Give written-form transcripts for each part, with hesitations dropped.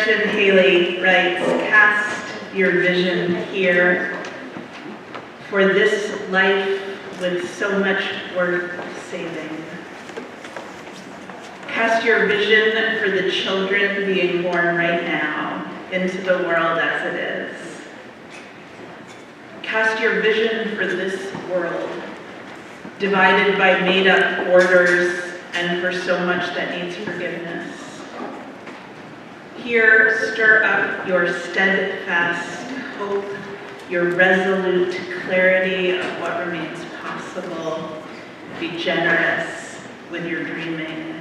Gretchen Haley writes, cast your vision here for this life with so much worth saving. Cast your vision for the children being born right now into the world as it is. Cast your vision for this world, divided by made-up borders and for so much that needs forgiveness. Here, stir up your steadfast hope, your resolute clarity of what remains possible. Be generous with your dreaming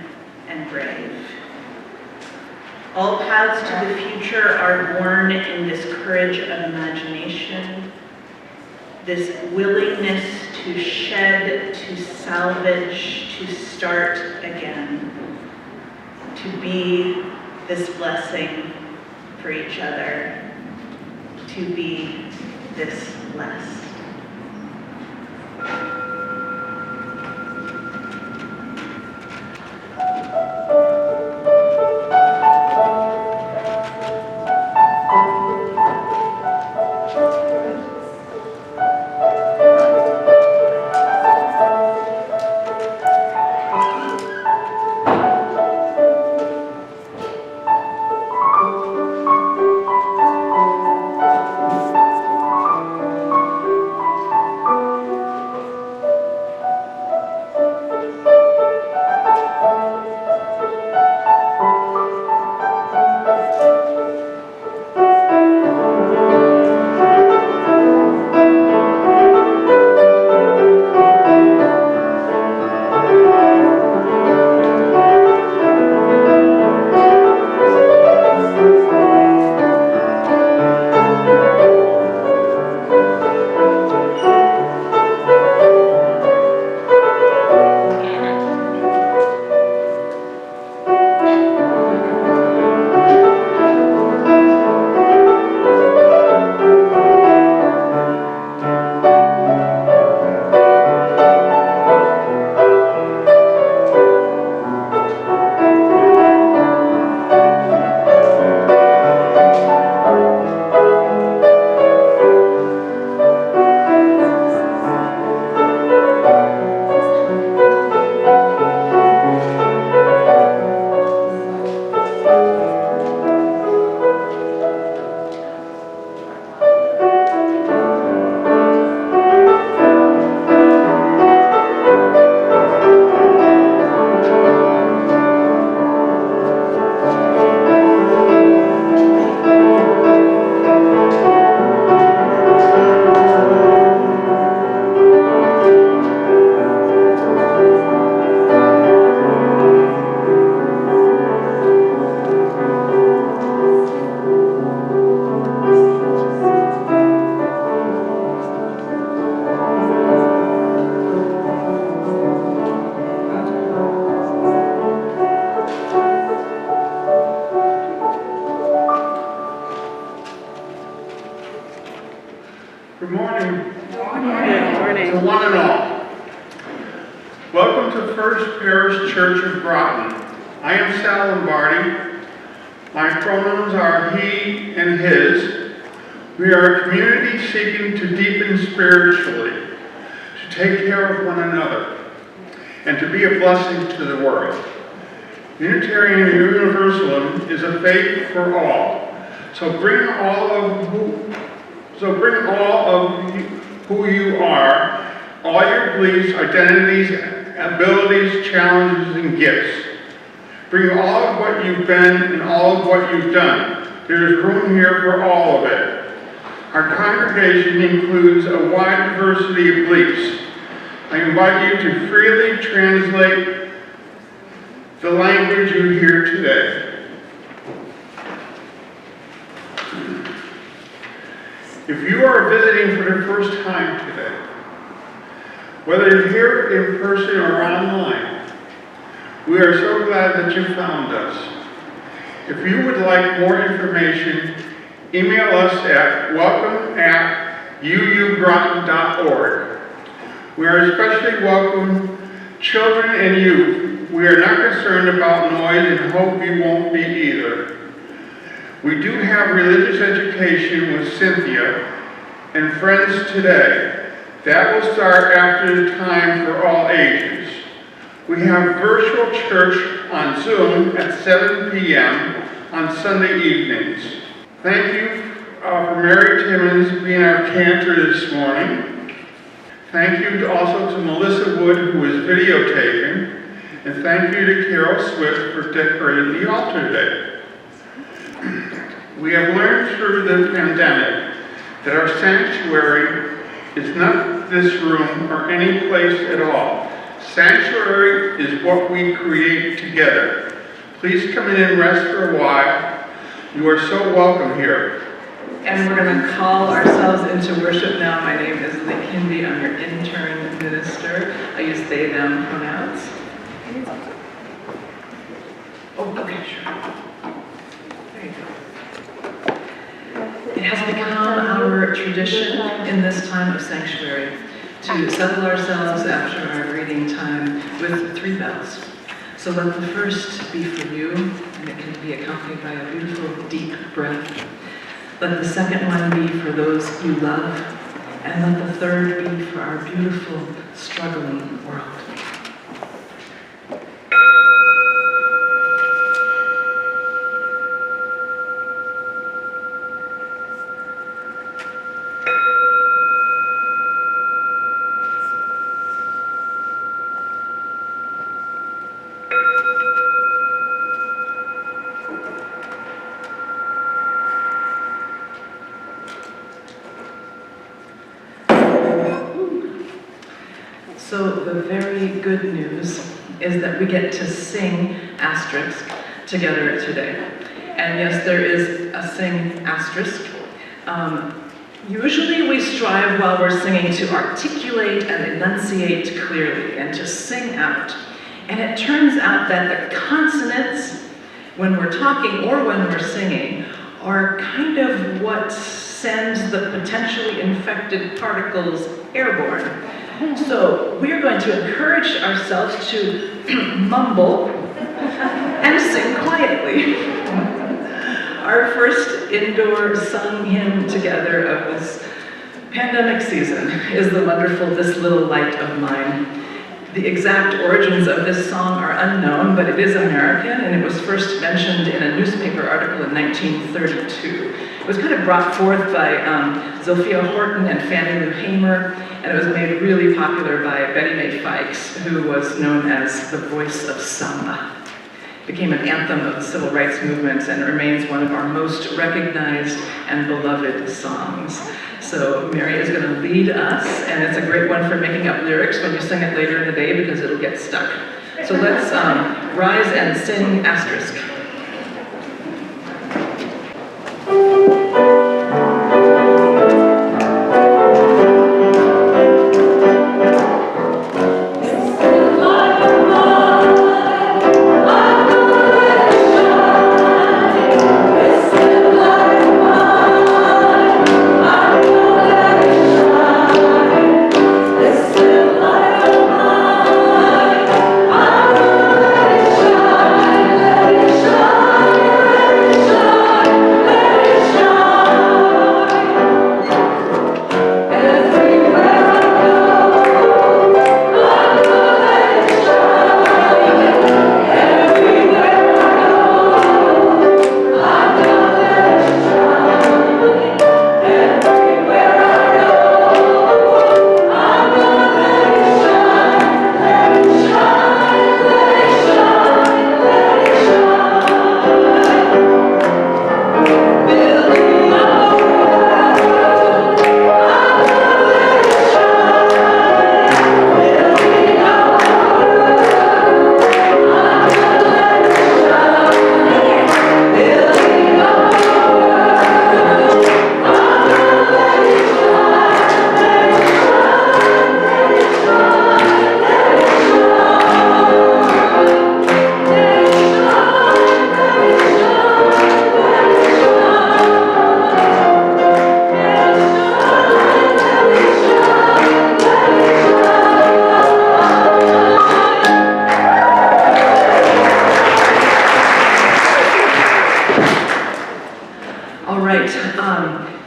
and brave. All paths to the future are born in this courage of imagination, this willingness to shed, to salvage, to start again, to be this blessing for each other, to be this blessed. Good morning. Good morning. To one and all. Welcome to First Parish Church of Groton. I am Sal Lombardi. My pronouns are he and his. We are a community seeking to deepen spiritually, to take care of one another, and to be a blessing to the world. Unitarian Universalism is a faith for all. So bring all of who you are, all your beliefs, identities, abilities, challenges, and gifts. Bring all of what you've been and all of what you've done. There is room here for all of it. Our congregation includes a wide diversity of beliefs. I invite you to freely translate the language you hear today. If you are visiting for the first time today, whether you're here in person or online, we are so glad that you found us. If you would like more information, email us at welcome@uugroton.org. We are especially welcome children and youth. We are not concerned about noise and hope you won't be either. We do have religious education with Cynthia and Friends Today. That will start after the time for all ages. We have virtual church on Zoom at 7 p.m. on Sunday evenings. Thank you for Mary Timmons being our cantor this morning. Thank you also to Melissa Wood, who was videotaping. And thank you to Carol Swift for decorating the altar today. We have learned through the pandemic that our sanctuary is not this room or any place at all. Sanctuary is what we create together. Please come in and rest for a while. You are so welcome here. And we're going to call ourselves into worship now. My name is Nick Hindi. I'm your intern minister. I use they, them pronouns. Oh, okay, sure. There you go. It has become our tradition in this time of sanctuary to settle ourselves after our reading time with 3 bells. So let the first be for you, and it can be accompanied by a beautiful deep breath. Let the second one be for those you love, and let the third be for our beautiful, struggling world. So the very good news is that we get to sing asterisk together today. And yes, there is a sing asterisk. Usually we strive while we're singing to articulate and enunciate clearly and to sing out. And it turns out that the consonants, when we're talking or when we're singing, are kind of what sends the potentially infected particles airborne. So we're going to encourage ourselves to mumble and sing quietly. Our first indoor sung hymn together of this pandemic season is the wonderful This Little Light of Mine. The exact origins of this song are unknown, but it is American, and it was first mentioned in a newspaper article in 1932. It was kind of brought forth by Zilphia Horton and Fannie Lou Hamer, and it was made really popular by Betty Mae Fikes, who was known as the voice of Selma. It became an anthem of the civil rights movement and remains one of our most recognized and beloved songs. So Mary is going to lead us, and it's a great one for making up lyrics when you sing it later in the day because it'll get stuck. So let's rise and sing asterisk. Shine,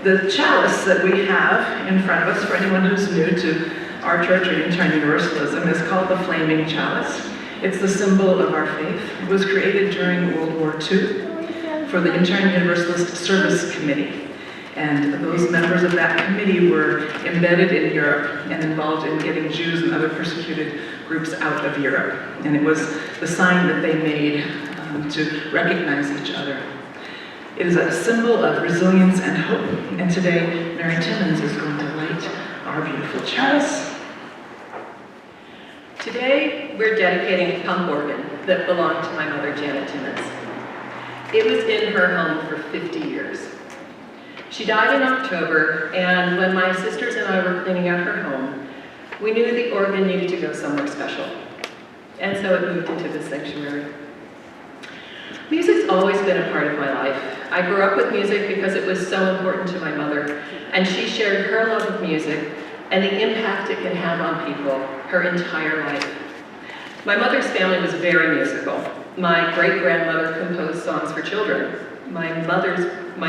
The chalice that we have in front of us, for anyone who's new to our church or Unitarian Universalism, is called the Flaming Chalice. It's the symbol of our faith. It was created during World War II for the Unitarian Universalist Service Committee. And those members of that committee were embedded in Europe and involved in getting Jews and other persecuted groups out of Europe. And it was the sign that they made to recognize each other. It is a symbol of resilience and hope. And today, Mary Timmons is going to light our beautiful chalice. Today, we're dedicating a pump organ that belonged to my mother, Janet Timmons. It was in her home for 50 years. She died in October, and when my sisters and I were cleaning out her home, we knew the organ needed to go somewhere special. And so it moved into the sanctuary. Music's always been a part of my life. I grew up with music because it was so important to my mother, and she shared her love of music and the impact it can have on people her entire life. My mother's family was very musical. My great-grandmother composed songs for children. My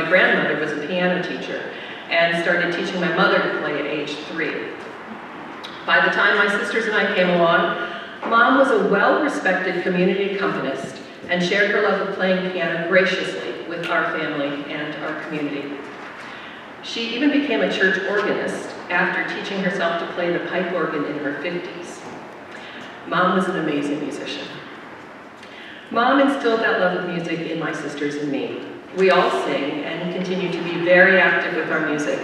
grandmother was a piano teacher and started teaching my mother to play at age 3. By the time my sisters and I came along, Mom was a well-respected community accompanist and shared her love of playing piano graciously with our family and our community. She even became a church organist after teaching herself to play the pipe organ in her 50s. Mom was an amazing musician. Mom instilled that love of music in my sisters and me. We all sing and continue to be very active with our music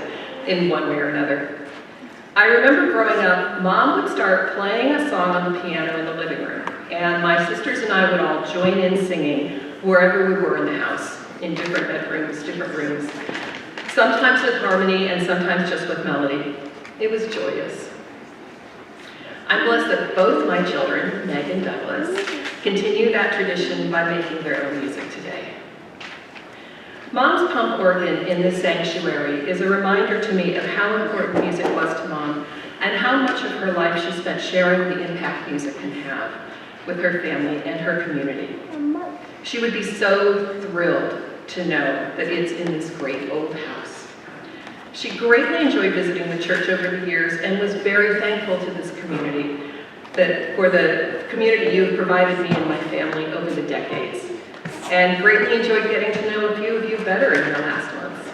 in one way or another. I remember growing up, Mom would start playing a song on the piano in the living room, and my sisters and I would all join in singing wherever we were in the house, in different bedrooms, different rooms, sometimes with harmony and sometimes just with melody. It was joyous. I'm blessed that both my children, Meg and Douglas, continue that tradition by making their own music today. Mom's pump organ in this sanctuary is a reminder to me of how important music was to Mom and how much of her life she spent sharing the impact music can have with her family and her community. She would be so thrilled to know that it's in this great old house. She greatly enjoyed visiting the church over the years and was very thankful to this community for the community you've provided me and my family over the decades, and greatly enjoyed getting to know a few of you better in the last months.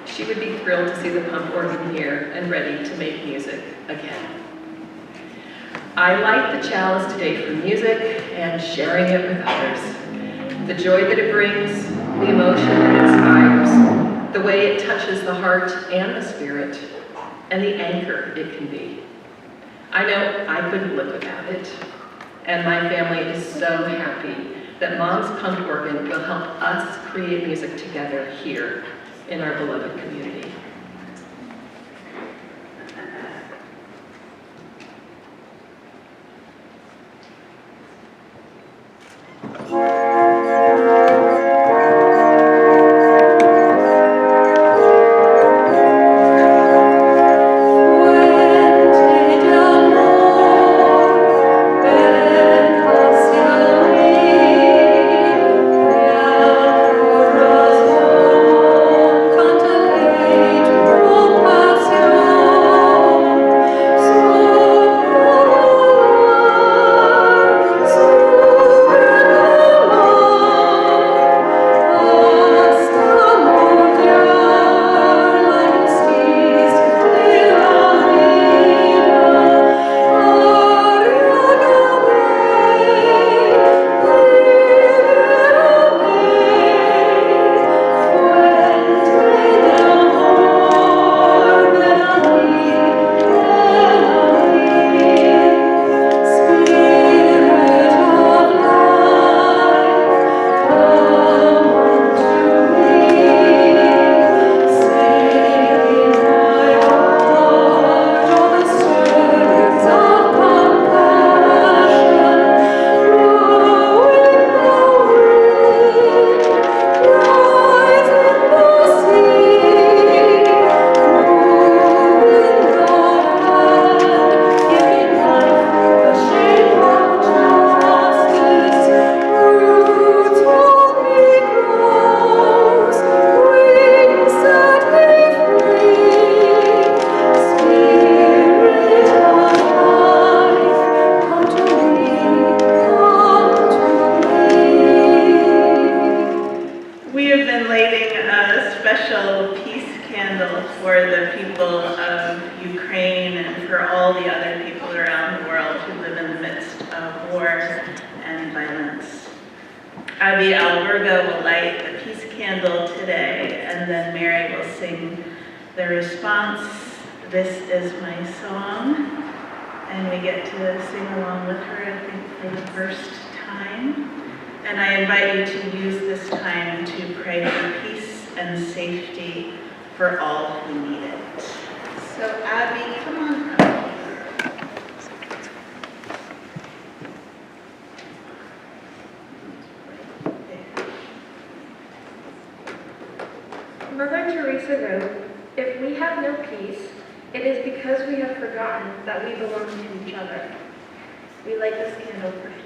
She would be thrilled to see the pump organ here and ready to make music again. I light the chalice today for music and sharing it with others. The joy that it brings, the emotion it inspires, the way it touches the heart and the spirit, and the anchor it can be. I know I couldn't live without it, and my family is so happy that Mom's pump organ will help us create music together here in our beloved community. Contemplate for the people of Ukraine and for all the other people around the world who live in the midst of war and violence. Abby Alberga will light the peace candle today, and then Mary will sing the response, "This is my song," and we get to sing along with her, I think, for the first time. And I invite you to use this time to pray for peace and safety for all who need it. So Abby, come on up. Mother Teresa wrote, "If we have no peace, it is because we have forgotten that we belong to each other." We light this candle for peace.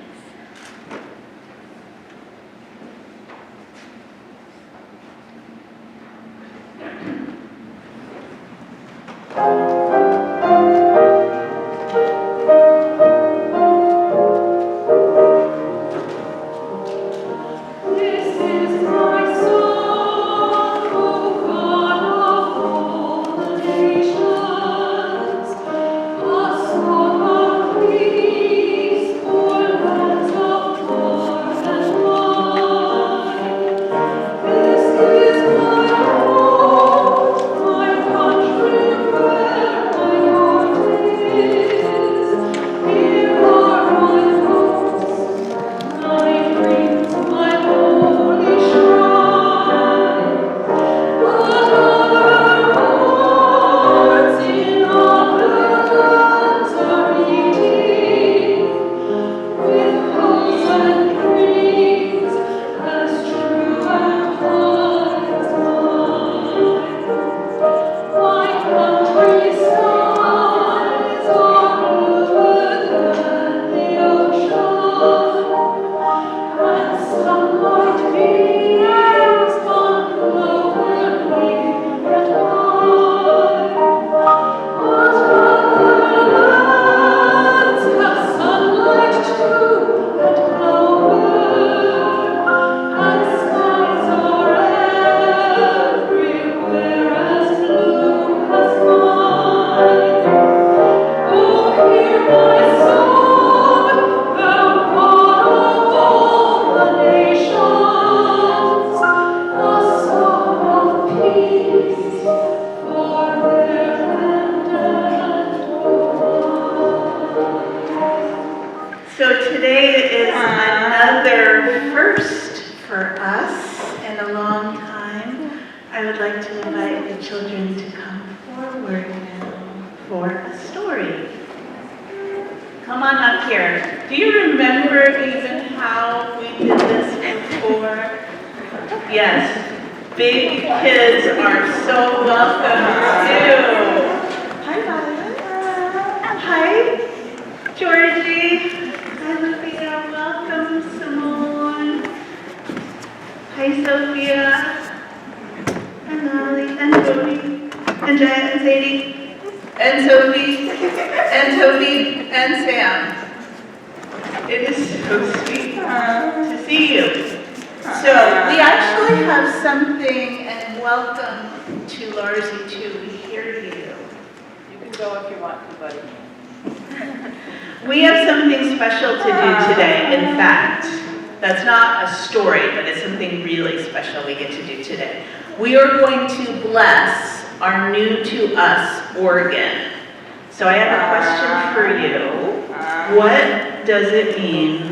We are going to bless our new to us organ. So I have a question for you. What does it mean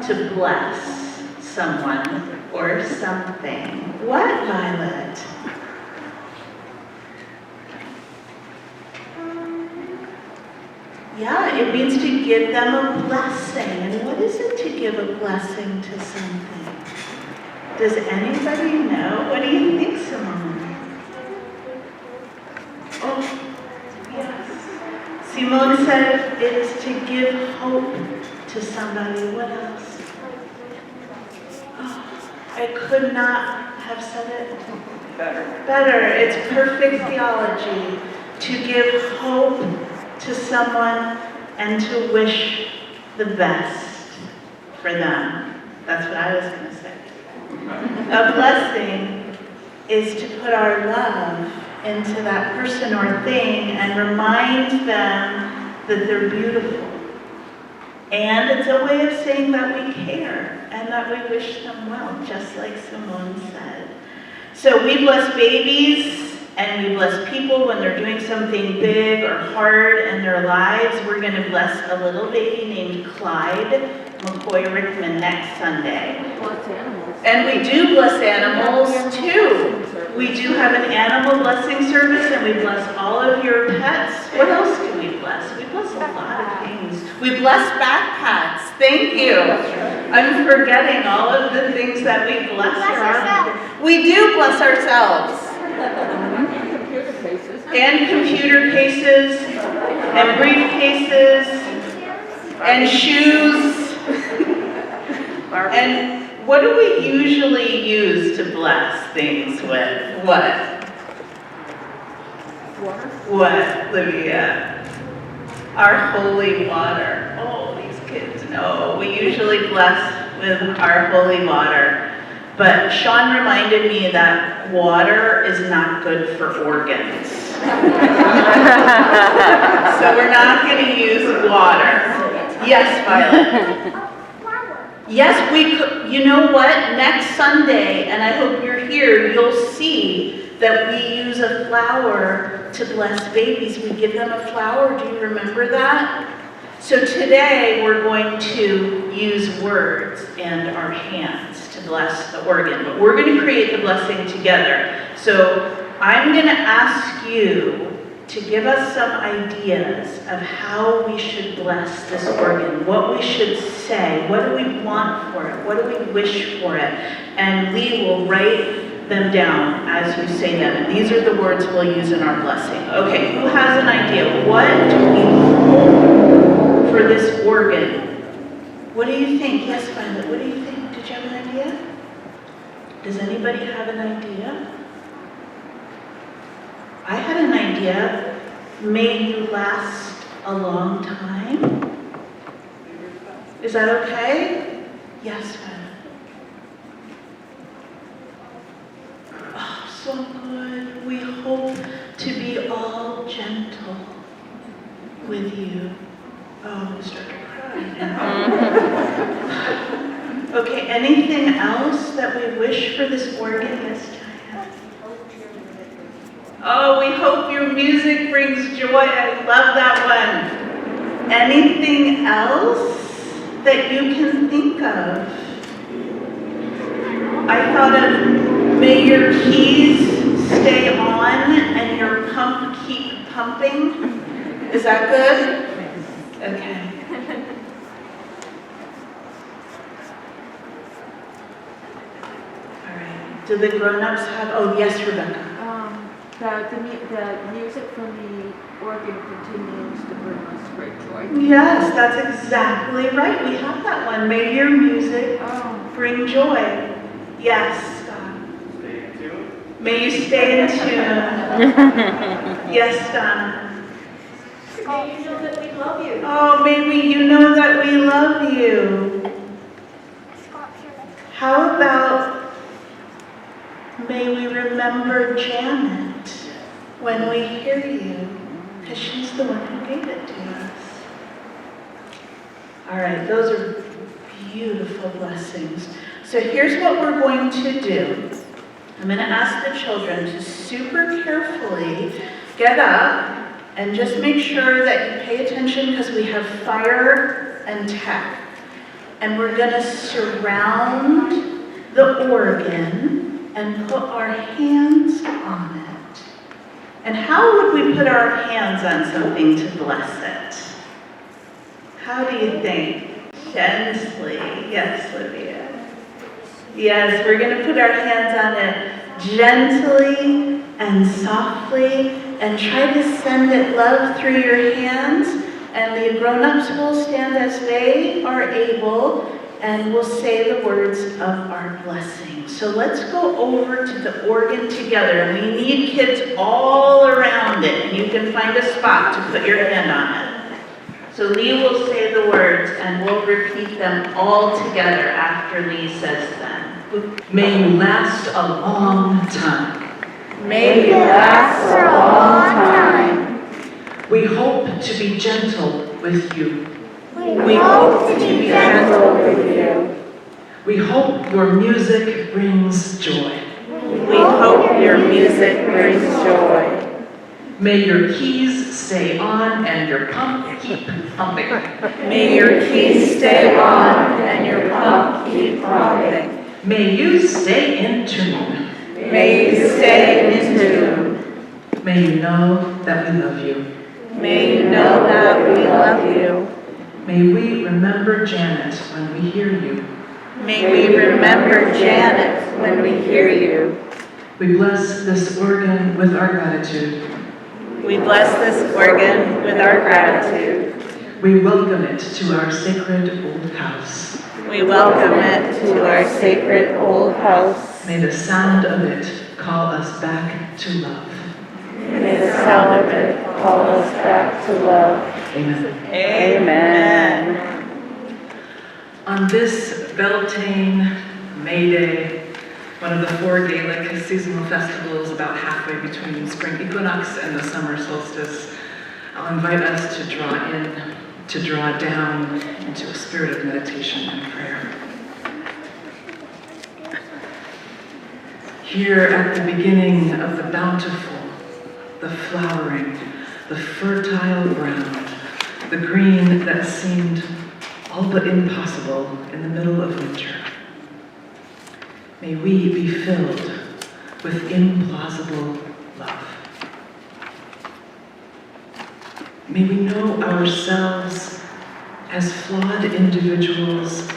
to bless someone or something? What, Violet? Yeah, it means to give them a blessing. And what is it to give a blessing to something? Does anybody know? What do you think, Simone? Oh, yes. Simone said it is to give hope to somebody. What else? Oh, I could not have said it better. It's perfect theology. To give hope to someone and to wish the best for them. That's what I was going to say. A blessing is to put our love into that person or thing and remind them that they're beautiful. And it's a way of saying that we care and that we wish them well, just like Simone said. So we bless babies and we bless people when they're doing something big or hard in their lives. We're going to bless a little baby named Clyde McCoy Rickman next Sunday. And we do bless animals too. We do have an animal blessing service and we bless all of your pets. What else can we bless? We bless a lot of things. We bless backpacks. Thank you. I'm forgetting all of the things that we bless around. We do bless ourselves. And computer cases, and briefcases, and shoes. And what do we usually use to bless things with? What? Water. What, Livia? Our holy water. Oh, these kids know. We usually bless with our holy water. But Sean reminded me that water is not good for organs. So we're not going to use water. Yes, Violet. Yes, we could. You know what? Next Sunday, and I hope you're here, you'll see that we use a flower to bless babies. We give them a flower. Do you remember that? So today we're going to use words and our hands to bless the organ, but we're going to create the blessing together. So I'm going to ask you to give us some ideas of how we should bless this organ, what we should say, what do we want for it, what do we wish for it, and we will write them down as you say them, and these are the words we'll use in our blessing. Okay, who has an idea? What do we hope for this organ? What do you think? Yes, Violet, what do you think? Did you have an idea? Does anybody have an idea? I had an idea. May you last a long time. Is that okay? Yes, Violet. Oh, so good. We hope to be all gentle with you. Oh, we start to cry now. Okay, anything else that we wish for this organ? Yes, Jaya. Oh, we hope your music brings joy. I love that one. Anything else that you can think of? I thought of may your keys stay on and your pump keep pumping. Is that good? Okay. All right. Do the grown-ups have, oh yes, Rebecca. The music from the organ continues to bring us great joy. Yes, that's exactly right. We have that one. May your music bring joy. Yes, Don. Stay in tune. May you stay in tune. Yes, Don. May you know that we love you. Oh, may you know that we love you. How about may we remember Janet when we hear you, because she's the one who gave it to us. All right, those are beautiful blessings. So here's what we're going to do. I'm going to ask the children to super carefully get up and just make sure that you pay attention because we have fire and tech. And we're going to surround the organ and put our hands on it. And how would we put our hands on something to bless it? How do you think? Gently. Yes, Livia. Yes, we're going to put our hands on it gently and softly and try to send it love through your hands. And the grown-ups will stand as they are able and we'll say the words of our blessing. So let's go over to the organ together. And we need kids all around it. And you can find a spot to put your hand on it. So Lee will say the words and we'll repeat them all together after Lee says them. May you last a long time. May you last for a long time. We hope to be gentle with you. We hope to be gentle with you. We hope your music brings joy. We hope your music brings joy. May your keys stay on and your pump keep pumping. May your keys stay on and your pump keep pumping. May you stay in tune. May you stay in tune. May you know that we love you. May you know that we love you. May we remember Janet when we hear you. May we remember Janet when we hear you. We bless this organ with our gratitude. We bless this organ with our gratitude. We welcome it to our sacred old house. We welcome it to our sacred old house. May the sound of it call us back to love. May the sound of it call us back to love. Amen. Amen. On this Beltane May Day, one of the 4 Gaelic seasonal festivals about halfway between spring equinox and the summer solstice, I'll invite us to draw down into a spirit of meditation and prayer. Here at the beginning of the bountiful, the flowering, the fertile ground, the green that seemed all but impossible in the middle of winter. May we be filled with implausible love. May we know ourselves as flawed individuals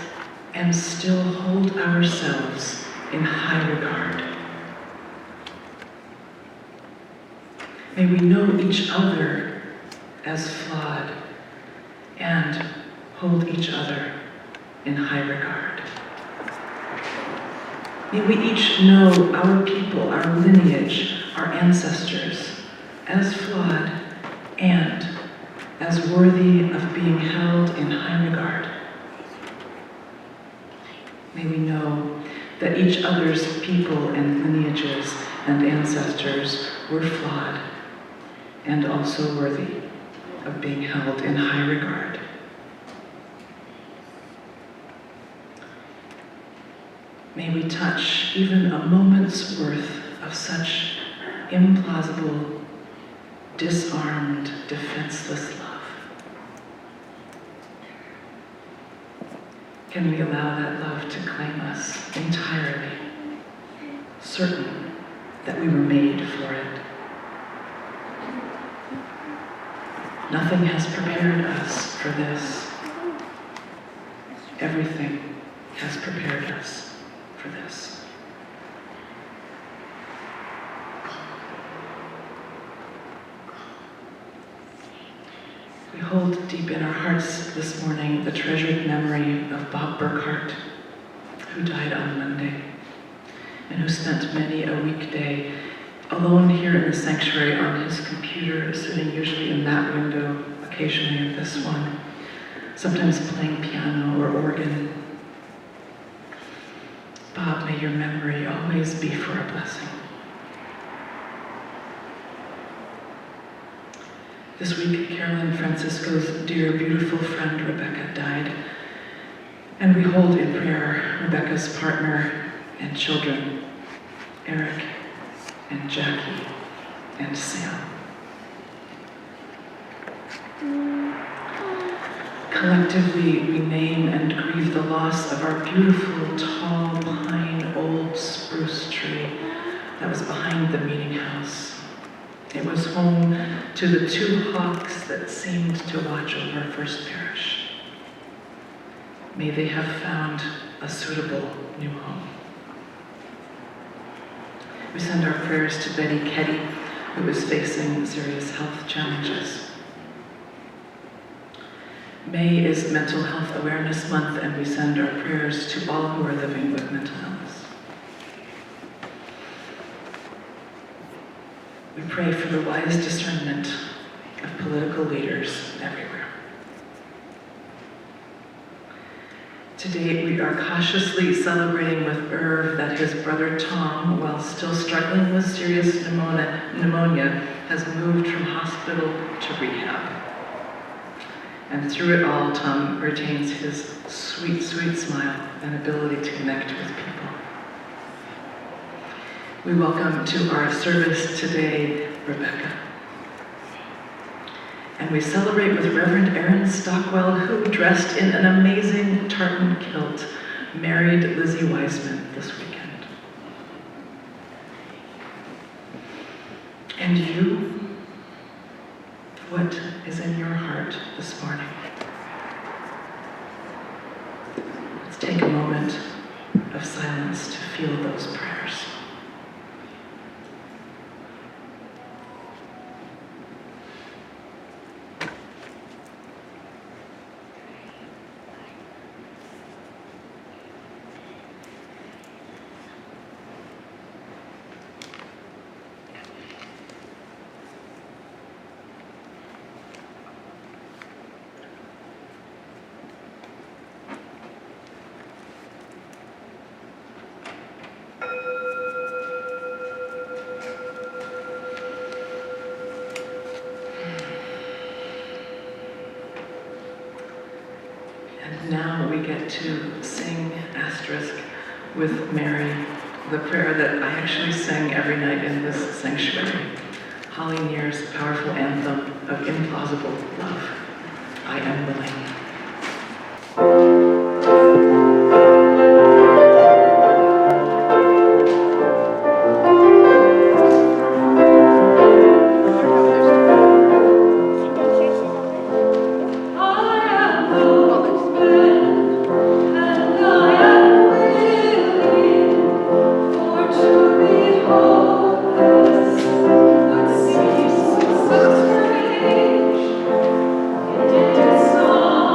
and still hold ourselves in high regard. May we know each other as flawed and hold each other in high regard. May we each know our people, our lineage, our ancestors, as flawed and as worthy of being held in high regard. May we know that each other's people and lineages and ancestors were flawed and also worthy of being held in high regard. May we touch even a moment's worth of such implausible, disarmed, defenseless love. Can we allow that love to claim us entirely, certain that we were made for it? Nothing has prepared us for this. Everything has prepared us for this. We hold deep in our hearts this morning the treasured memory of Bob Burkhart, who died on Monday, and who spent many a weekday alone here in the sanctuary on his computer, sitting usually in that window, occasionally in this one, sometimes playing piano or organ. Bob, may your memory always be for a blessing. This week, Carolyn Francisco's dear, beautiful friend Rebecca died, and we hold in prayer Rebecca's partner and children, Eric and Jackie and Sam. Collectively, we name and grieve the loss of our beautiful, tall, pine, old spruce tree that was behind the meeting house. It was home to the 2 hawks that seemed to watch over First Parish. May they have found a suitable new home. We send our prayers to Betty Keddy, who is facing serious health challenges. May is Mental Health Awareness Month, and we send our prayers to all who are living with mental illness. We pray for the wise discernment of political leaders everywhere. Today we are cautiously celebrating with Irv that his brother Tom, while still struggling with serious pneumonia, has moved from hospital to rehab. And through it all, Tom retains his sweet, sweet smile and ability to connect with people. We welcome to our service today, Rebecca. And we celebrate with Reverend Aaron Stockwell, who, dressed in an amazing tartan kilt, married Lizzie Wiseman this weekend. And you? What is in your heart this morning? Let's take a moment of silence to feel those prayers. Now we get to sing asterisk with Mary, the prayer that I actually sing every night in this sanctuary. Holly Near's powerful anthem of implausible love. I am willing. Song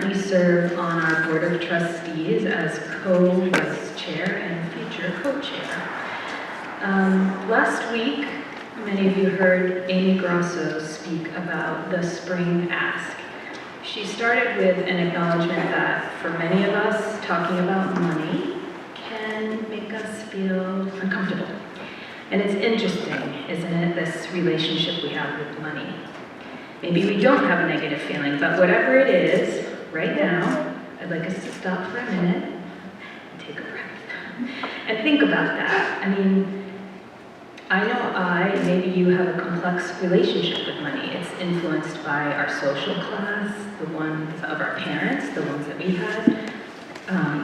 currently serve on our Board of Trustees as co-vice chair and future co-chair. Last week, many of you heard Amy Grosso speak about the spring ask. She started with an acknowledgement that for many of us, talking about money can make us feel uncomfortable. And it's interesting, isn't it, this relationship we have with money. Maybe we don't have a negative feeling, but whatever it is, right now, I'd like us to stop for a minute and take a breath and think about that. I mean, I know maybe you have a complex relationship with money. It's influenced by our social class, the ones of our parents, the ones that we had,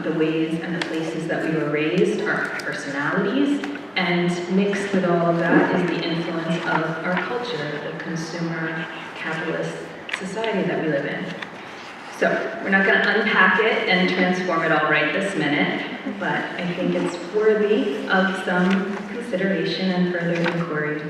the ways and the places that we were raised, our personalities, and mixed with all of that is the influence of our culture, the consumer capitalist society that we live in. So we're not going to unpack it and transform it all right this minute, but I think it's worthy of some consideration and further inquiry.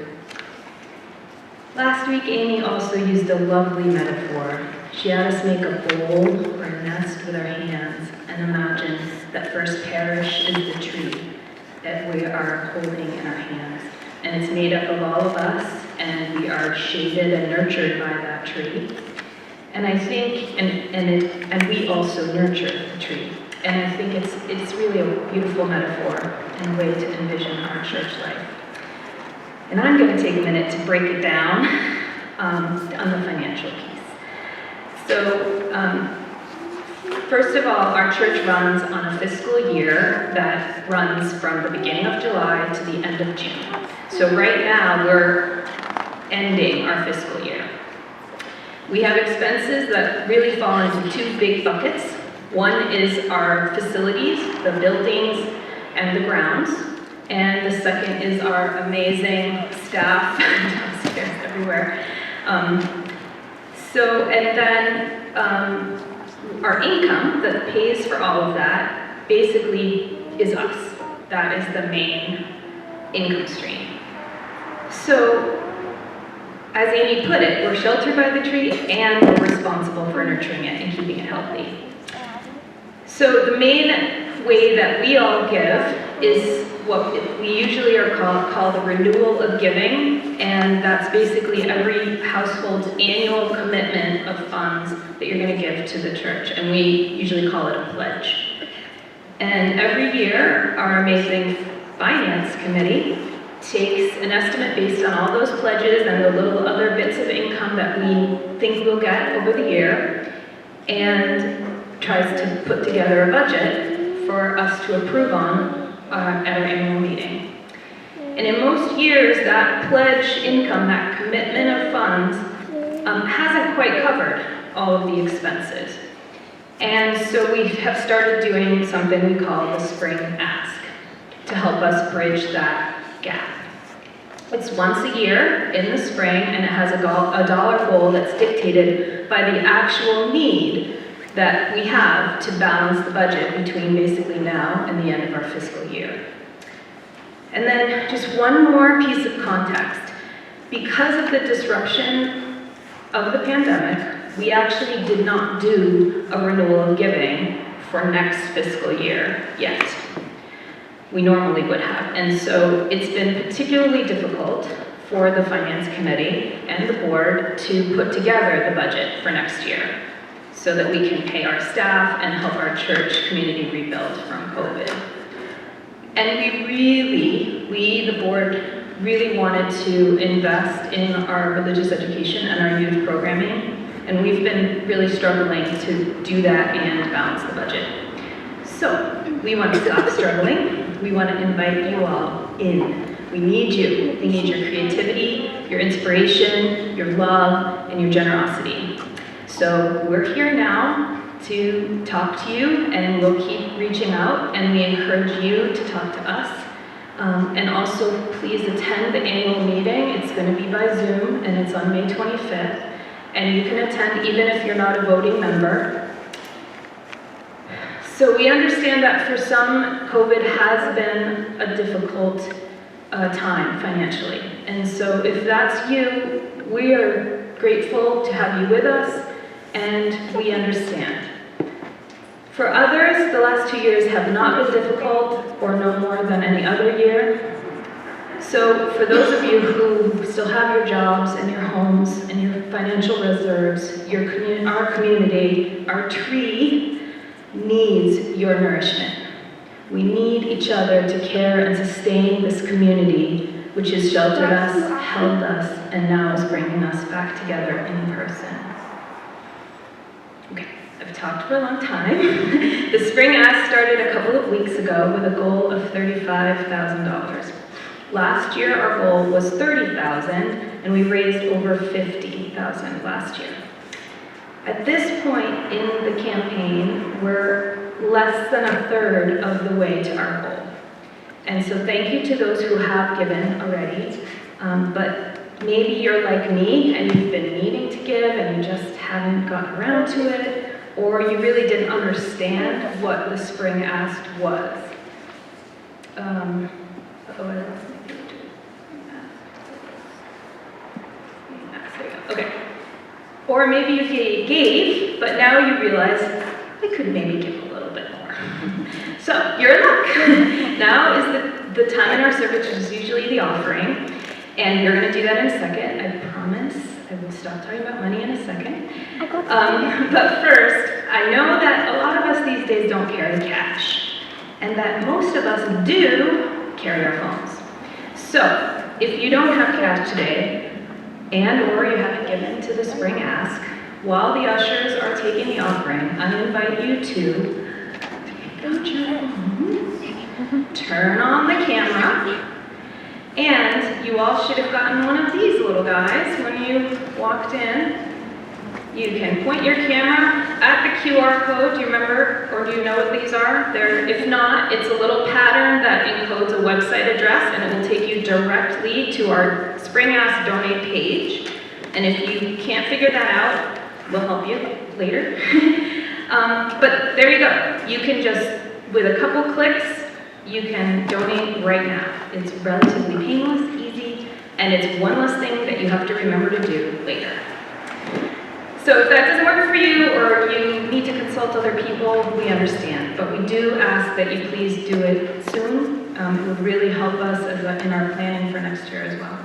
Last week, Amy also used a lovely metaphor. She had us make a bowl or a nest with our hands and imagine that First Parish is the tree that we are holding in our hands. And it's made up of all of us, and we are shaded and nurtured by that tree. And I think, and we also nurture the tree. And I think it's really a beautiful metaphor and a way to envision our church life. And I'm going to take a minute to break it down on the financial piece. So, first of all, our church runs on a fiscal year that runs from the beginning of July to the end of June. So right now, we're ending our fiscal year. We have expenses that really fall into two big buckets. One is our facilities, the buildings and the grounds. And the second is our amazing staff downstairs everywhere. And then our income that pays for all of that basically is us. That is the main income stream. So, as Amy put it, we're sheltered by the tree and we're responsible for nurturing it and keeping it healthy. So the main way that we all give is what we usually are called the Renewal of Giving, and that's basically every household's annual commitment of funds that you're going to give to the church, and we usually call it a pledge. And every year, our amazing finance committee takes an estimate based on all those pledges and the little other bits of income that we think we'll get over the year, and tries to put together a budget for us to approve on at our annual meeting. And in most years, that pledge income, that commitment of funds, hasn't quite covered all of the expenses. And so we have started doing something we call the spring ask to help us bridge that gap. It's once a year in the spring, and it has a dollar goal that's dictated by the actual need that we have to balance the budget between basically now and the end of our fiscal year. And then just one more piece of context. Because of the disruption of the pandemic, we actually did not do a renewal of giving for next fiscal year yet. We normally would have. And so it's been particularly difficult for the finance committee and the board to put together the budget for next year, so that we can pay our staff and help our church community rebuild from COVID. And we, the board, really wanted to invest in our religious education and our youth programming, and we've been really struggling to do that and balance the budget. So, we want to stop struggling. We want to invite you all in. We need you. We need your creativity, your inspiration, your love, and your generosity. So we're here now to talk to you, and we'll keep reaching out, and we encourage you to talk to us. And also, please attend the annual meeting. It's going to be by Zoom, and it's on May 25th. And you can attend even if you're not a voting member. So we understand that for some, COVID has been a difficult time financially. And so if that's you, we are grateful to have you with us, and we understand. For others, the last 2 years have not been difficult or no more than any other year. So for those of you who still have your jobs and your homes and your financial reserves, our community, our tree needs your nourishment. We need each other to care and sustain this community, which has sheltered us, held us, and now is bringing us back together in person. Okay, I've talked for a long time. The Spring Ask started a couple of weeks ago with a goal of $35,000. Last year, our goal was $30,000, and we raised over $50,000 last year. At this point in the campaign, we're less than a third of the way to our goal. And so thank you to those who have given already, but maybe you're like me and you've been needing to give and you just haven't gotten around to it, or you really didn't understand what the Spring Ask was. Okay. Or maybe you gave, but now you realize I could maybe give a little bit more. So you're in luck. Now is the time in our service, which is usually the offering, and you're going to do that in a second. I promise I will stop talking about money in a second. But first, I know that a lot of us these days don't carry cash, and that most of us do carry our phones. So if you don't have cash today, and/or you haven't given to the Spring Ask, while the ushers are taking the offering, I invite you to take out your phone, turn on the camera, and you all should have gotten one of these little guys when you walked in. You can point your camera at the QR code. Do you remember, or do you know what these are? If not, it's a little pattern that encodes a website address, and it will take you directly to our Spring Ask Donate page. And if you can't figure that out, we'll help you later. But there you go. You can just, with a couple clicks, you can donate right now. It's relatively painless, easy, and it's one less thing that you have to remember to do later. So if that doesn't work for you, or you need to consult other people, we understand. But we do ask that you please do it soon. It would really help us in our planning for next year as well.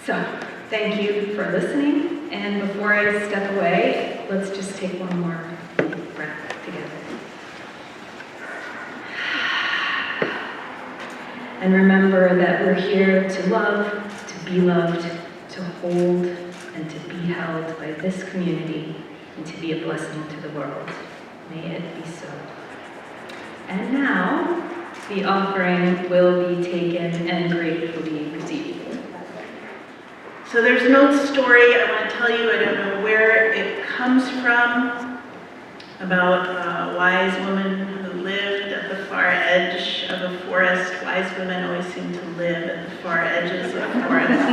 So thank you for listening. And before I step away, let's just take one more breath together. And remember that we're here to love, to be loved, to hold, and to be held by this community, and to be a blessing to the world. May it be so. And now, the offering will be taken and gratefully received. So there's an old story I want to tell you. I don't know where it comes from, about a wise woman who lived at the far edge of a forest. Wise women always seem to live at the far edges of forests.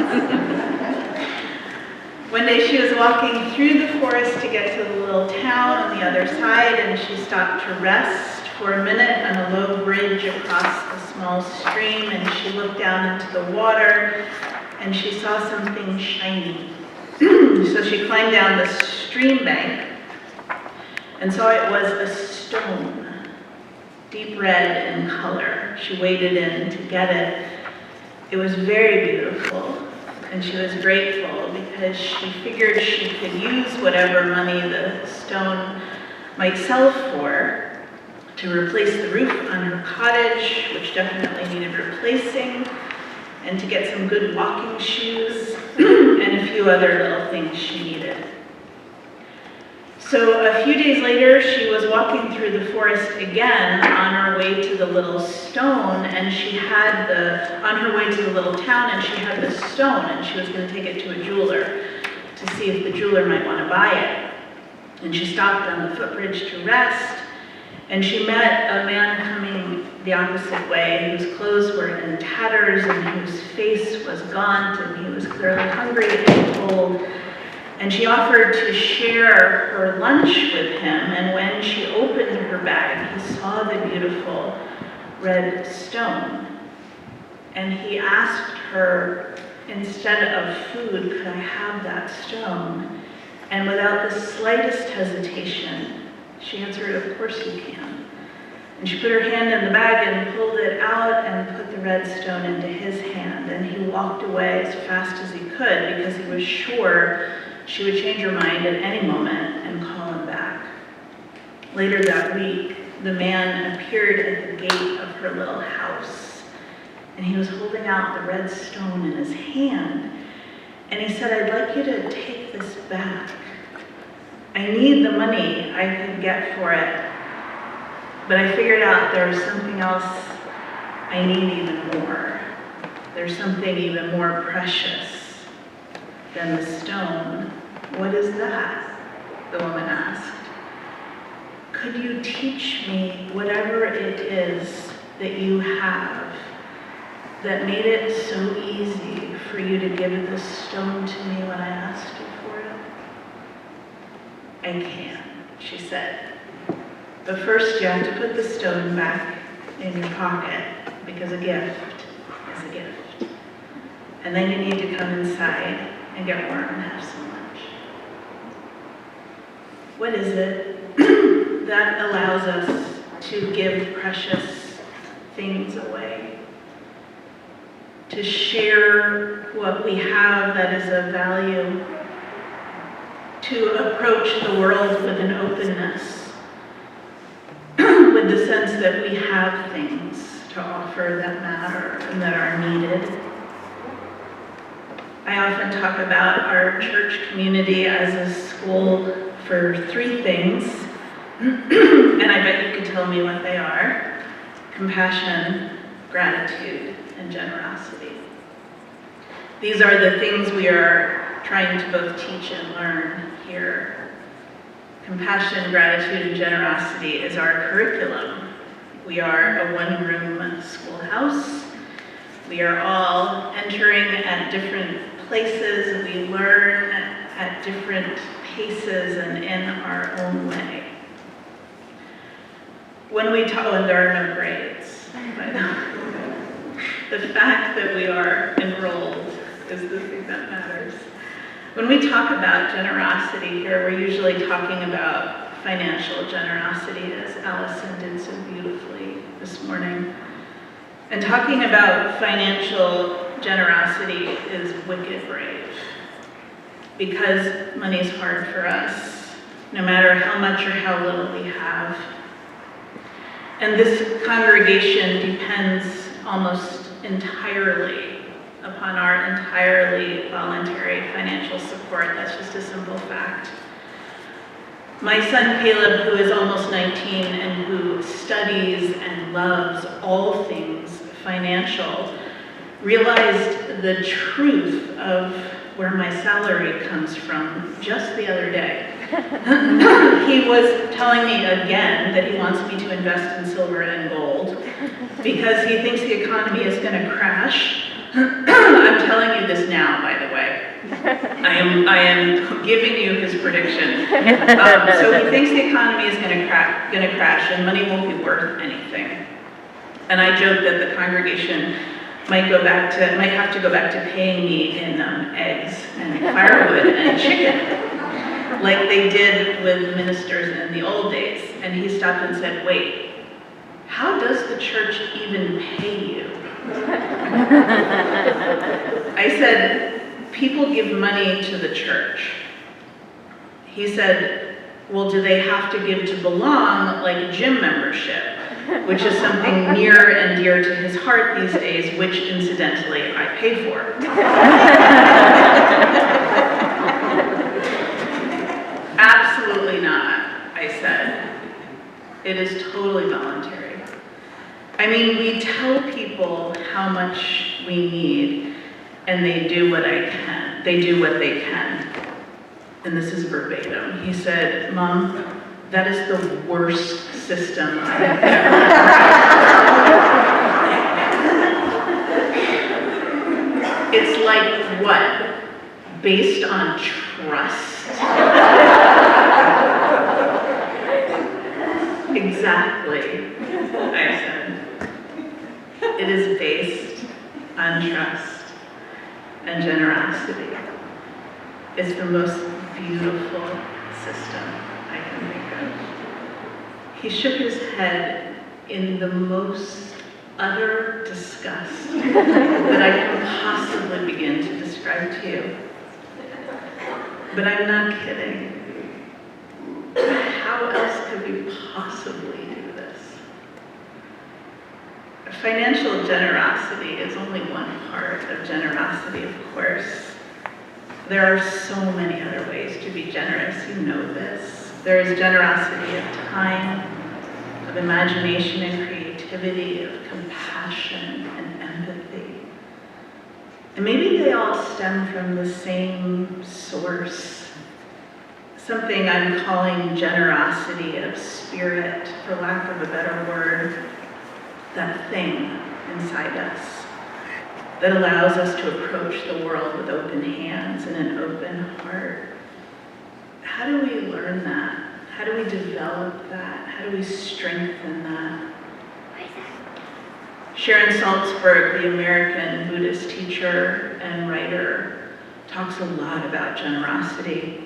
One day she was walking through the forest to get to the little town on the other side, and she stopped to rest for a minute on a low bridge across a small stream, and she looked down into the water and she saw something shiny. So she climbed down the stream bank and saw it was a stone, deep red in color. She waded in to get it. It was very beautiful, and she was grateful because she figured she could use whatever money the stone might sell for to replace the roof on her cottage, which definitely needed replacing, and to get some good walking shoes and a few other little things she needed. So a few days later, she was walking through the forest again on her way to the little stone, and she had on her way to the little town, and she had the stone, and she was going to take it to a jeweler to see if the jeweler might want to buy it. And she stopped on the footbridge to rest, and she met a man coming the opposite way, whose clothes were in tatters and whose face was gaunt, and he was clearly hungry and cold. And she offered to share her lunch with him, and when she opened her bag, he saw the beautiful red stone. And he asked her, instead of food, could I have that stone? And without the slightest hesitation, She answered, "Of course you can." And she put her hand in the bag and pulled it out and put the red stone into his hand. And he walked away as fast as he could because he was sure she would change her mind at any moment and call him back. Later that week, the man appeared at the gate of her little house. And he was holding out the red stone in his hand. And he said, "I'd like you to take this back. I need the money I could get for it. But I figured out there's something else I need even more. There's something even more precious than the stone." "What is that?" the woman asked. "Could you teach me whatever it is that you have that made it so easy for you to give this stone to me when I asked you for it?" "I can," she said. "But first you have to put the stone back in your pocket because a gift is a gift. And then you need to come inside and get warm and have some lunch." What is it that allows us to give precious things away? To share what we have that is of value? To approach the world with an openness? With the sense that we have things to offer that matter and that are needed. I often talk about our church community as a school for three things, and I bet you could tell me what they are: compassion, gratitude, and generosity. These are the things we are trying to both teach and learn here. Compassion, gratitude, and generosity is our curriculum. We are a one-room schoolhouse. We are all entering at different places. We learn at different paces and in our own way. When we talk, and there are no grades, but the fact that we are enrolled is the thing that matters. When we talk about generosity here, we're usually talking about financial generosity, as Allison did so beautifully this morning. And talking about financial generosity is wicked brave, because money's hard for us, no matter how much or how little we have. And this congregation depends almost entirely upon our entirely voluntary financial support. That's just a simple fact. My son Caleb, who is almost 19 and who studies and loves all things financial, realized the truth of where my salary comes from just the other day. He was telling me again that he wants me to invest in silver and gold because he thinks the economy is going to crash. I'm telling you this now, by the way. I am giving you his prediction. So he thinks the economy is going to crash and money won't be worth anything. And I joke that the congregation might have to go back to paying me in eggs and firewood and chicken, like they did with ministers in the old days. And he stopped and said, "Wait, how does the church even pay you?" I said, "People give money to the church." He said, "Well, do they have to give to belong, like a gym membership?" Which is something near and dear to his heart these days, which incidentally I pay for. Absolutely not, I said. It is totally voluntary. I mean, we tell people how much we need, and they do what they can. And this is verbatim. He said, "Mom, that is the worst system I've ever heard." It's like what? Based on trust? Exactly, I said. It is based on trust and generosity. It's the most beautiful system I can think of. He shook his head in the most utter disgust that I can possibly begin to describe to you. But I'm not kidding. How else could we possibly do this? Financial generosity is only one part of generosity, of course. There are so many other ways to be generous, you know this. There is generosity of time, of imagination and creativity, of compassion and empathy. And maybe they all stem from the same source. Something I'm calling generosity of spirit, for lack of a better word, that thing inside us that allows us to approach the world with open hands and an open heart. How do we learn that? How do we develop that? How do we strengthen that? Sharon Salzberg, the American Buddhist teacher and writer, talks a lot about generosity.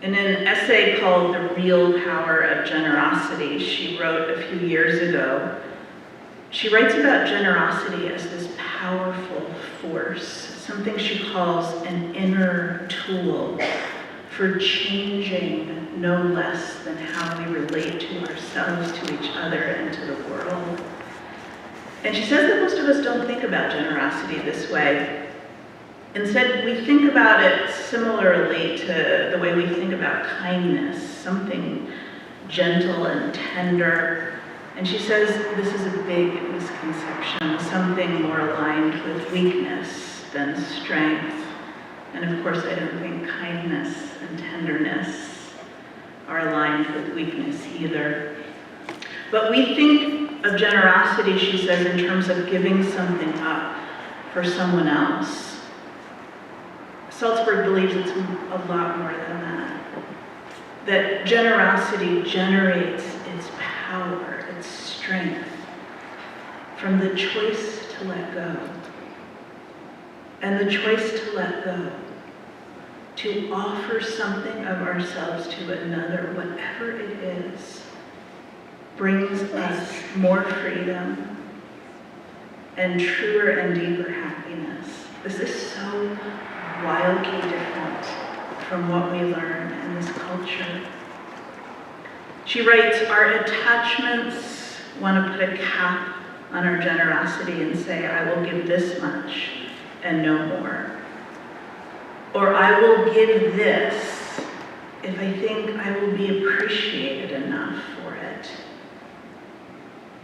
In an essay called The Real Power of Generosity, she wrote a few years ago, she writes about generosity as this powerful force, something she calls an inner tool for changing no less than how we relate to ourselves, to each other, and to the world. And she says that most of us don't think about generosity this way. Instead, we think about it similarly to the way we think about kindness, something gentle and tender. And she says this is a big misconception, something more aligned with weakness than strength. And of course, I don't think kindness and tenderness are aligned with weakness either. But we think of generosity, she says, in terms of giving something up for someone else. Salzberg believes it's a lot more than that. That generosity generates its power, its strength, from the choice to let go. And the choice to let go, to offer something of ourselves to another, whatever it is, brings us more freedom and truer and deeper happiness. This is so wildly different from what we learn in this culture. She writes, our attachments want to put a cap on our generosity and say, I will give this much and no more. Or I will give this if I think I will be appreciated enough for it.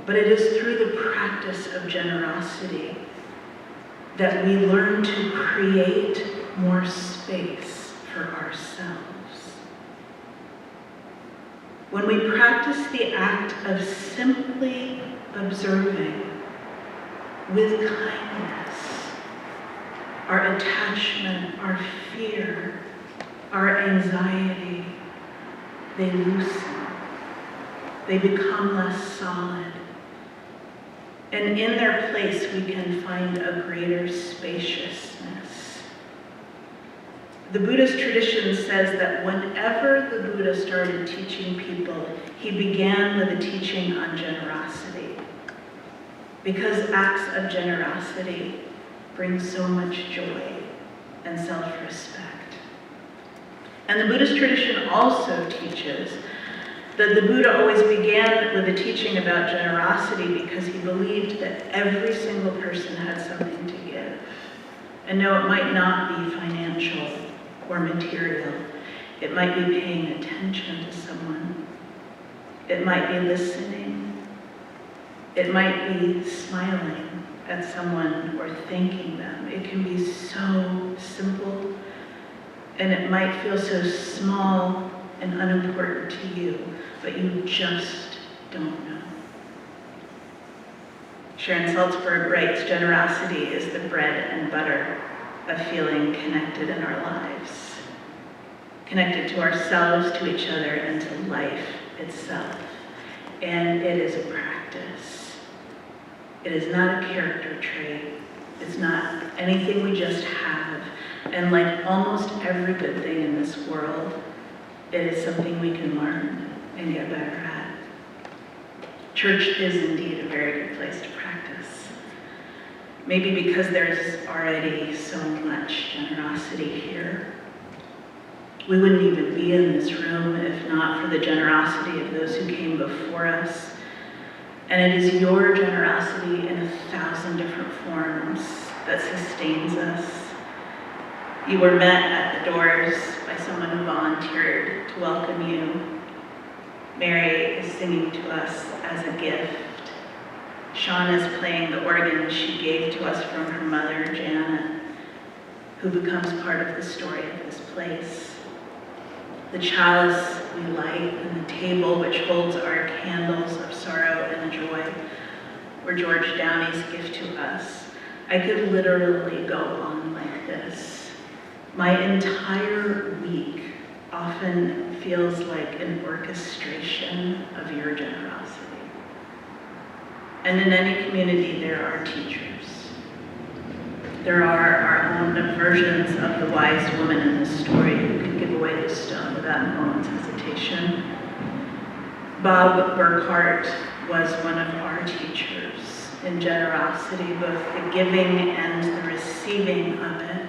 But it is through the practice of generosity that we learn to create more space for ourselves. When we practice the act of simply observing with kindness, our attachment, our fear, our anxiety, they loosen. They become less solid. And in their place, we can find a greater spaciousness. The Buddhist tradition says that whenever the Buddha started teaching people, he began with a teaching on generosity. Because acts of generosity bring so much joy and self-respect. And the Buddhist tradition also teaches that the Buddha always began with a teaching about generosity because he believed that every single person had something to give. And no, it might not be financial or material. It might be paying attention to someone. It might be listening. It might be smiling at someone or thanking them. It can be so simple, and it might feel so small and unimportant to you, but you just don't know. Sharon Salzberg writes, generosity is the bread and butter of feeling connected in our lives, connected to ourselves, to each other, and to life itself. And it is a practice. It is not a character trait. It's not anything we just have. And like almost every good thing in this world, it is something we can learn and get better at. Church is indeed a very good place to practice. Maybe because there's already so much generosity here. We wouldn't even be in this room if not for the generosity of those who came before us. And it is your generosity in 1,000 different forms that sustains us. You were met at the doors by someone who volunteered to welcome you. Mary is singing to us as a gift. Sean is playing the organ she gave to us from her mother, Janet, who becomes part of the story of this place. The chalice we light and the table which holds our candles of sorrow and joy were George Downey's gift to us. I could literally go on like this. My entire week often feels like an orchestration of your generosity. And in any community, there are teachers. There are our own versions of the wise woman in this story who could give away the stone without a moment's hesitation. Bob Burkhart was one of our teachers in generosity, both the giving and the receiving of it.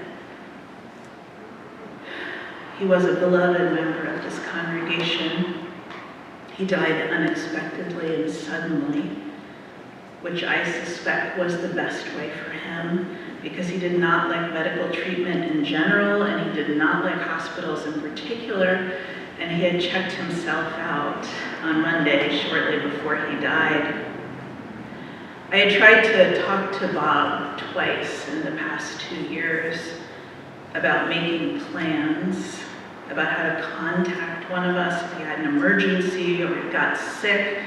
He was a beloved member of this congregation. He died unexpectedly and suddenly, which I suspect was the best way for him, because he did not like medical treatment in general, and he did not like hospitals in particular, and he had checked himself out on Monday shortly before he died. I had tried to talk to Bob twice in the past 2 years about making plans, about how to contact one of us if he had an emergency or he got sick.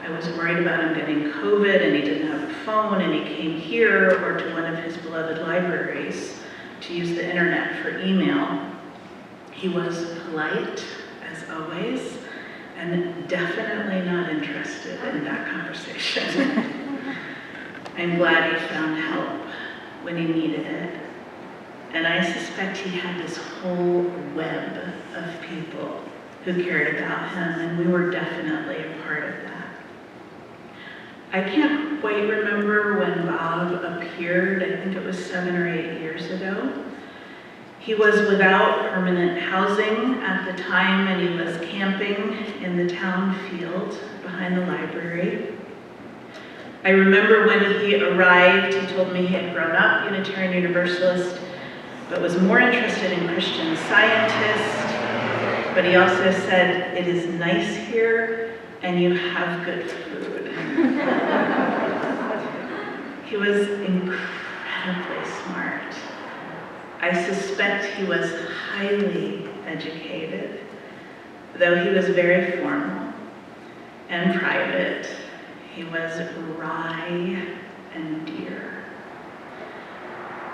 I was worried about him getting COVID and he didn't have a phone and he came here or to one of his beloved libraries to use the internet for email. He was polite, as always, and definitely not interested in that conversation. I'm glad he found help when he needed it. And I suspect he had this whole web of people who cared about him, and we were definitely a part of that. I can't quite remember when Bob appeared. I think it was 7 or 8 years ago. He was without permanent housing at the time, and he was camping in the town field behind the library. I remember when he arrived, he told me he had grown up Unitarian Universalist, but was more interested in Christian Scientist. But he also said, "It is nice here, and you have good food." He was incredibly smart. I suspect he was highly educated, though he was very formal and private. He was wry and dear.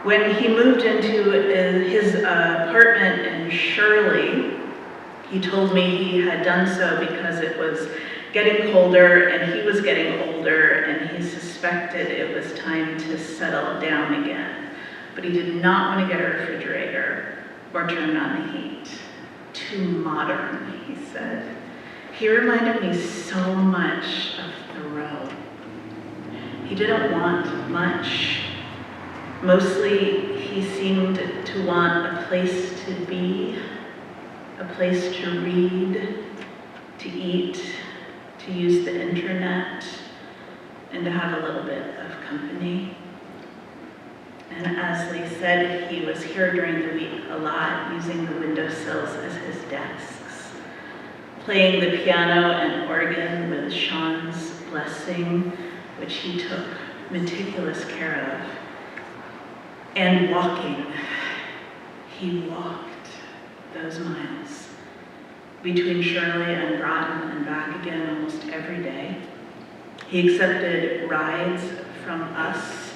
When he moved into his apartment in Shirley, he told me he had done so because it was getting colder and he was getting older and he suspected it was time to settle down again. But he did not want to get a refrigerator or turn on the heat. Too modern, he said. He reminded me so much of Thoreau. He didn't want much. Mostly, he seemed to want a place to be, a place to read, to eat, to use the internet, and to have a little bit of company. And as Lee said, he was here during the week a lot, using the windowsills as his desks, playing the piano and organ with Sean's blessing, which he took meticulous care of. And walking. He walked those miles between Shirley and Groton and back again almost every day. He accepted rides from us,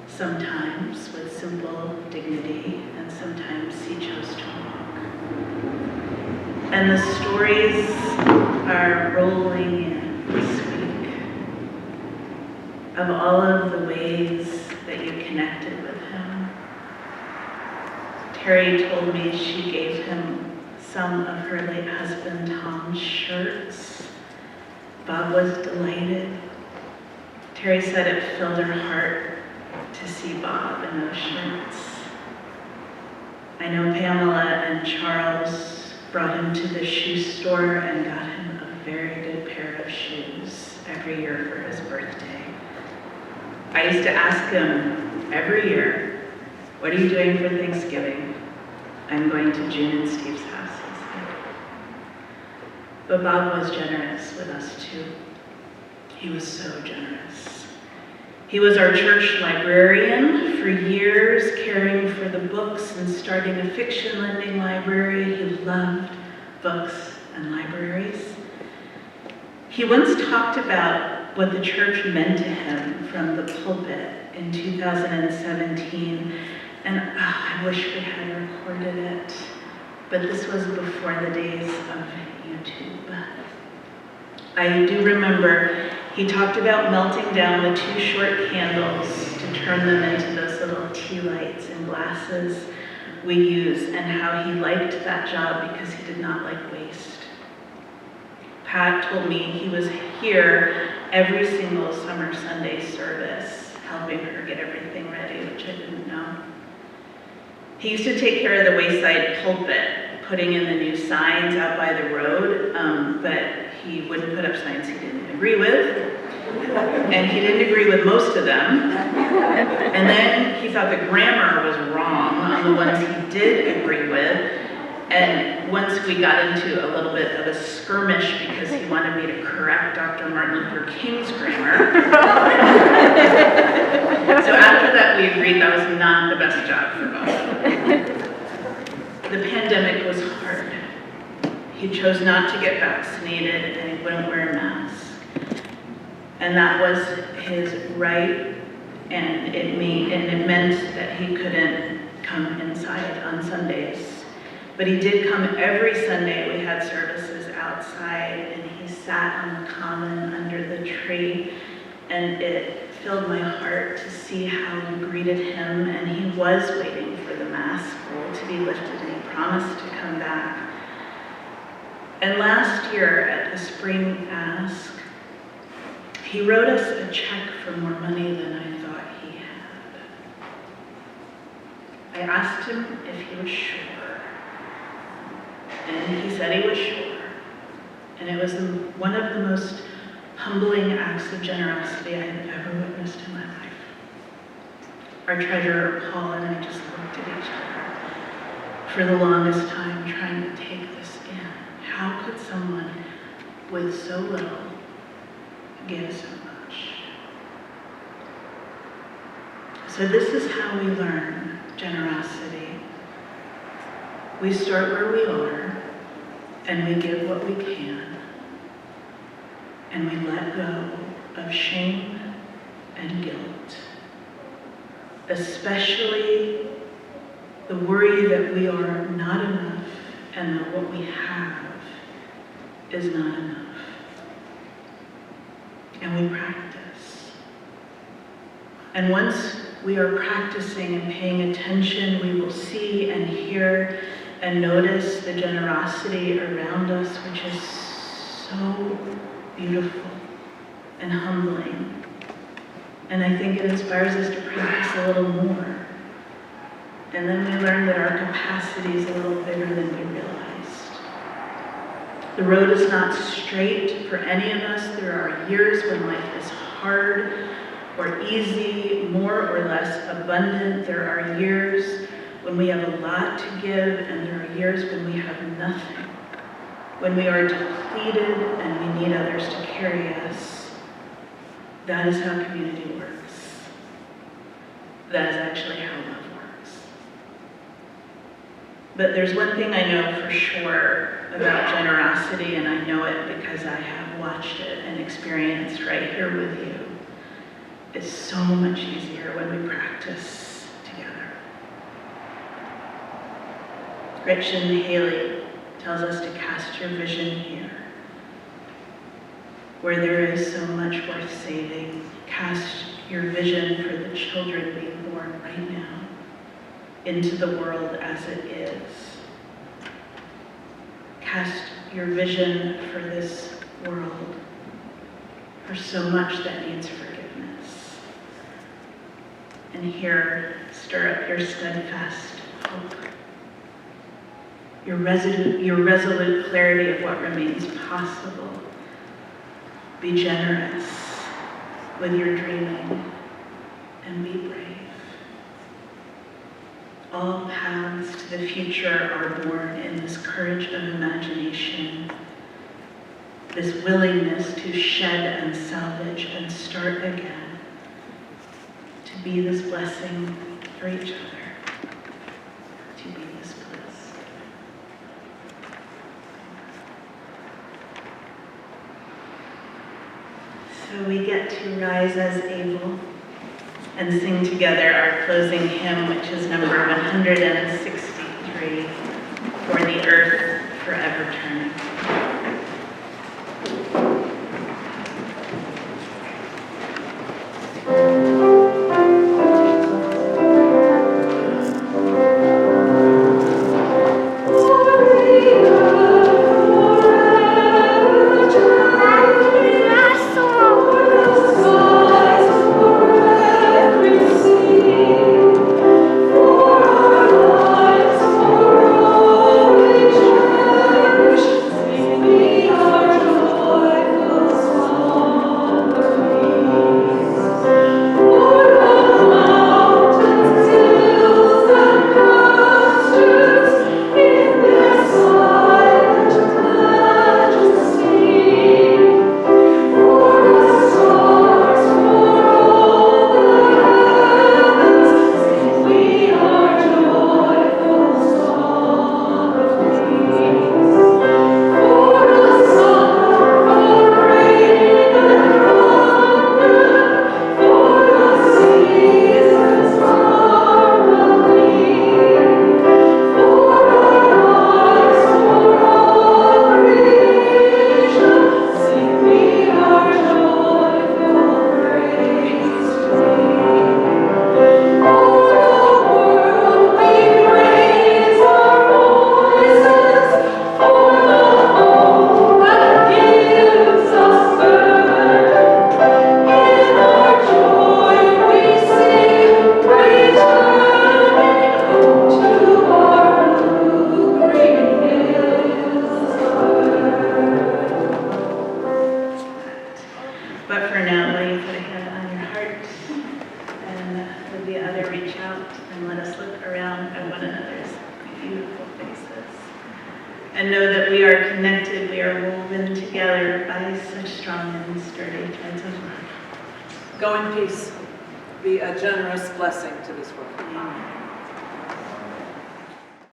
sometimes with simple dignity, and sometimes he chose to walk. And the stories are rolling in this week of all of the ways that you connected with him. Terry told me she gave him some of her late husband Tom's shirts. Bob was delighted. Terry said it filled her heart to see Bob in those shirts. I know Pamela and Charles brought him to the shoe store and got him a very good pair of shoes every year for his birthday. I used to ask him every year, "What are you doing for Thanksgiving?" "I'm going to June and Steve's house," he said. But Bob was generous with us too. He was so generous. He was our church librarian for years, caring for the books and starting a fiction lending library. He loved books and libraries. He once talked about what the church meant to him from the pulpit in 2017, and I wish we had recorded it, but this was before the days of YouTube. I do remember he talked about melting down the 2 short candles to turn them into those little tea lights in glasses we use, and how he liked that job because he did not like waste. Pat told me he was here every single summer Sunday service, helping her get everything ready, which I didn't know. He used to take care of the Wayside pulpit, putting in the new signs out by the road, but he wouldn't put up signs he didn't agree with, and he didn't agree with most of them. And then he thought the grammar was wrong on the ones he did agree with, and once we got into a little bit of a skirmish because he wanted me to correct Dr. Martin Luther King's grammar. So after that we agreed that was not the best job for both. The pandemic was hard. He chose not to get vaccinated and he wouldn't wear a mask. And that was his right, and it meant that he couldn't come inside on Sundays. But he did come every Sunday. We had services outside, and he sat on the common under the tree, and it filled my heart to see how you greeted him, and he was waiting for the mask rule to be lifted, and he promised to come back. And last year at the spring ask, he wrote us a check for more money than I thought he had. I asked him if he was sure. And he said he was sure. And it was one of the most humbling acts of generosity I had ever witnessed in my life. Our treasurer, Paul, and I just looked at each other for the longest time trying to take this in. How could someone with so little give so much? So this is how we learn generosity. We start where we are, and we give what we can, and we let go of shame and guilt, especially the worry that we are not enough and that what we have is not enough. And we practice. And once we are practicing and paying attention, we will see and hear and notice the generosity around us, which is so beautiful and humbling. And I think it inspires us to practice a little more. And then we learn that our capacity is a little bigger than we realized. The road is not straight for any of us. There are years when life is hard or easy, more or less abundant. There are years when we have a lot to give, and there are years when we have nothing. When we are depleted and we need others to carry us. That is how community works. That is actually how love works. But there's one thing I know for sure about generosity, and I know it because I have watched it and experienced right here with you. It's so much easier when we practice together. Gretchen Haley tells us to cast your vision here. Where there is so much worth saving, cast your vision for the children being born right now into the world as it is. Cast your vision for this world for so much that needs forgiveness. And here, stir up your steadfast hope, your resolute clarity of what remains possible. Be generous with your dreaming and be brave. All paths to the future are born in this courage of imagination, this willingness to shed and salvage and start again, to be this blessing for each other, to be this bliss. So we get to rise as able and sing together our closing hymn, which is number 163, For the Earth Forever Turning. And know that we are connected, we are woven together by such strong and sturdy threads of love. Go in peace. Be a generous blessing to this world. Amen.